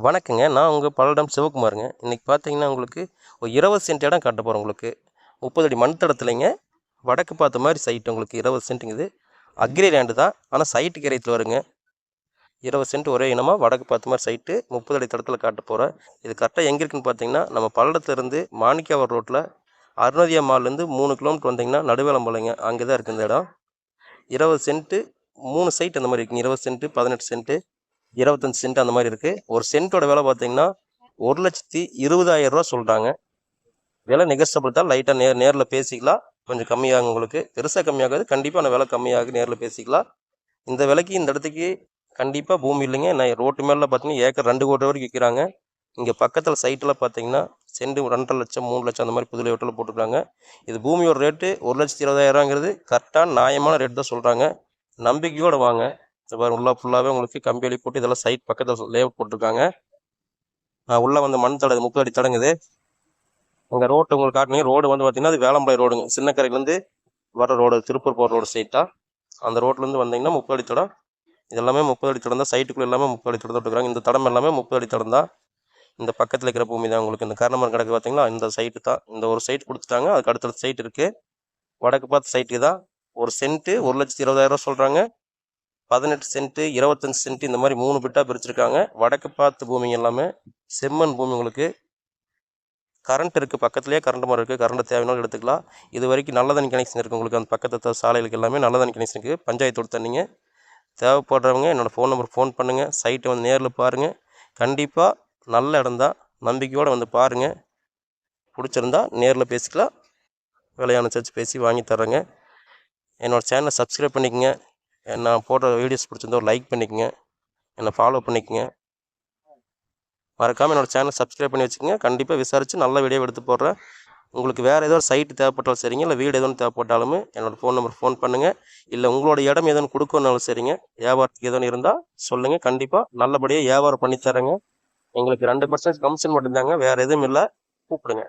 வணக்கங்க. நான் உங்க பல்லடம் சிவகுமாருங்க. இன்னைக்கு பார்த்தீங்கன்னா, உங்களுக்கு ஒரு 20 சென்ட் இடம் காட்ட போறேன் உங்களுக்கு. 30 அடி மண் தடத்துலைங்க. வடக்கு பார்த்த மாரி சைட் உங்களுக்கு 20 சென்ட்டுங்குது. அக்ரி லேண்டு தான். ஆனா சைட்டு கிரயத்துல வருங்க. 20 சென்ட் ஒரே இனமா வடக்கு பார்த்த மாரி சைட்டு 30 அடி தடத்துல காட்ட போறேன். இது கரெக்ட்டா எங்க இருக்குன்னு பார்த்தீங்கன்னா, நம்ம பல்லடத்துலேருந்து மாணிக்காவரம் ரோட்ல அருணோதயா மால்லேருந்து 3 கிலோமீட்டர் வந்தீங்கன்னா, நடுவேலம்பாளையங்க. அங்க தான் இருக்கு இந்த இடம். 20 சென்ட்டு 3 சைட் அந்த மாரி இருக்குங்க. 20 சென்ட்டு, 18 சென்ட்டு, 25 சென்ட் அந்த மாதிரி இருக்கு. ஒரு சென்ட்டோட விலை பார்த்தீங்கன்னா 1,20,000 சொல்றாங்க. விலை நெகோசியபிள் தான். லைட்டா நேர்ல பேசிக்கலாம். கொஞ்சம் கம்மியாகும் உங்களுக்கு. பெருசா கம்மியாகாது. கண்டிப்பா ஆனா விலை கம்மியாகும். நேர்ல பேசிக்கலாம். இந்த விலைக்கு இந்த இடத்துக்கு கண்டிப்பா பூமி இல்லைங்க. நான் ரோட்டு மேல பார்த்தீங்கன்னா ஏக்கர் 2 கோடி வரைக்கும் விற்கிறாங்க. இங்க பக்கத்துல சைட்ல பார்த்தீங்கன்னா சென்ட் 2,50,000 3 லட்சம் அந்த மாதிரி புதுல வீட்டில் போட்டுருக்காங்க. இது பூமியோட ரேட்டு 1,20,000ங்கிறது கரெக்டான நியாயமான ரேட் தான் சொல்றாங்க. நம்பிக்கையோட வாங்க. உள்ள ஃபுல்லாவே உங்களுக்கு கம்பி வேலி போட்டு இதெல்லாம் சைட் பக்கத்துல லேஅவுட் போட்டிருக்காங்க. உள்ள வந்து மண் தடை 30 அடி தடங்குது. அங்க ரோட்டு உங்களுக்கு காட்டுனீங்க. ரோடு வந்து பார்த்தீங்கன்னா அது வேளம்பாளையம் ரோடுங்க. சின்ன கரையிலேருந்து வர ரோடு திருப்பூர் போகிற ரோடு சைட்டா. அந்த ரோட்லேருந்து வந்தீங்கன்னா 30 அடி தடம். இது எல்லாமே 30 அடி தடம் தான். சைட்டுக்குள்ள எல்லாமே 30 அடி தடம் விட்டுருக்காங்க. இந்த தடம் எல்லாமே 30 அடி தடம் தான். இந்த பக்கத்தில் இருக்கிற பூமி தான் உங்களுக்கு. இந்த கருணமரம் கிடக்கு பார்த்தீங்களா, இந்த சைட்டு தான். இந்த ஒரு சைட் கொடுத்துட்டாங்க. அதுக்கு அடுத்த சைட் இருக்கு. வடக்கு பார்த்த சைட்டு தான். ஒரு சென்ட்டு 1,20,000 சொல்றாங்க. 18 சென்ட், 25 சென்ட் இந்த மாதிரி 3 பிட்டா பிரிச்சிருக்காங்க. வடக்கு பார்த்து பூமி எல்லாமே செம்மண் பூமி உங்களுக்கு. கரண்ட் இருக்குது. பக்கத்துலேயே கரண்ட் மரம் இருக்குது. கரண்ட் தேவைனாலும் எடுத்துக்கலாம். இது வரைக்கும் நல்ல தண்ணி கனெக்ஷன் இருக்குது உங்களுக்கு. அந்த பக்கத்து சாலைகளுக்கு எல்லாமே நல்ல தண்ணி கனெக்ஷன் இருக்குது. பஞ்சாயத்தோட தண்ணிங்க. தேவைப்படுறவங்க என்னோடய ஃபோன் நம்பர் ஃபோன் பண்ணுங்கள். சைட்டை வந்து நேரில் பாருங்கள். கண்டிப்பாக நல்ல இடம் தான். நம்பிக்கையோடு வந்து பாருங்கள். பிடிச்சிருந்தா நேரில் பேசிக்கலாம். விலையை அனுசரித்து பேசி வாங்கி தர்றேங்க. என்னோடய சேனலை சப்ஸ்கிரைப் பண்ணிக்கங்க. நான் போடுற வீடியோஸ் பிடிச்சிருந்தா ஒரு லைக் பண்ணிக்கங்க. என்னை ஃபாலோ பண்ணிக்கங்க. மறக்காமல் என்னோடய சேனல் சப்ஸ்கிரைப் பண்ணி வச்சுக்கோங்க. கண்டிப்பாக விசாரித்து நல்ல வீடியோ எடுத்து போடுறேன். உங்களுக்கு வேறு ஏதோ ஒரு சைட்டு தேவைப்பட்டாலும் சரிங்க, இல்லை வீடு எதுவும் தேவைப்பட்டாலும் என்னோடய ஃபோன் நம்பர் ஃபோன் பண்ணுங்கள். இல்லை உங்களோட இடம் எதுவும் கொடுக்கணுன்னாலும் சரிங்க, வியாபாரத்துக்கு எதுவும் இருந்தால் சொல்லுங்கள். கண்டிப்பாக நல்லபடியாக வியாபாரம் பண்ணி தரேங்க. எங்களுக்கு 2% கமிஷன் மட்டும்தாங்க, வேறு எதுவும் இல்லை. கூப்பிடுங்க.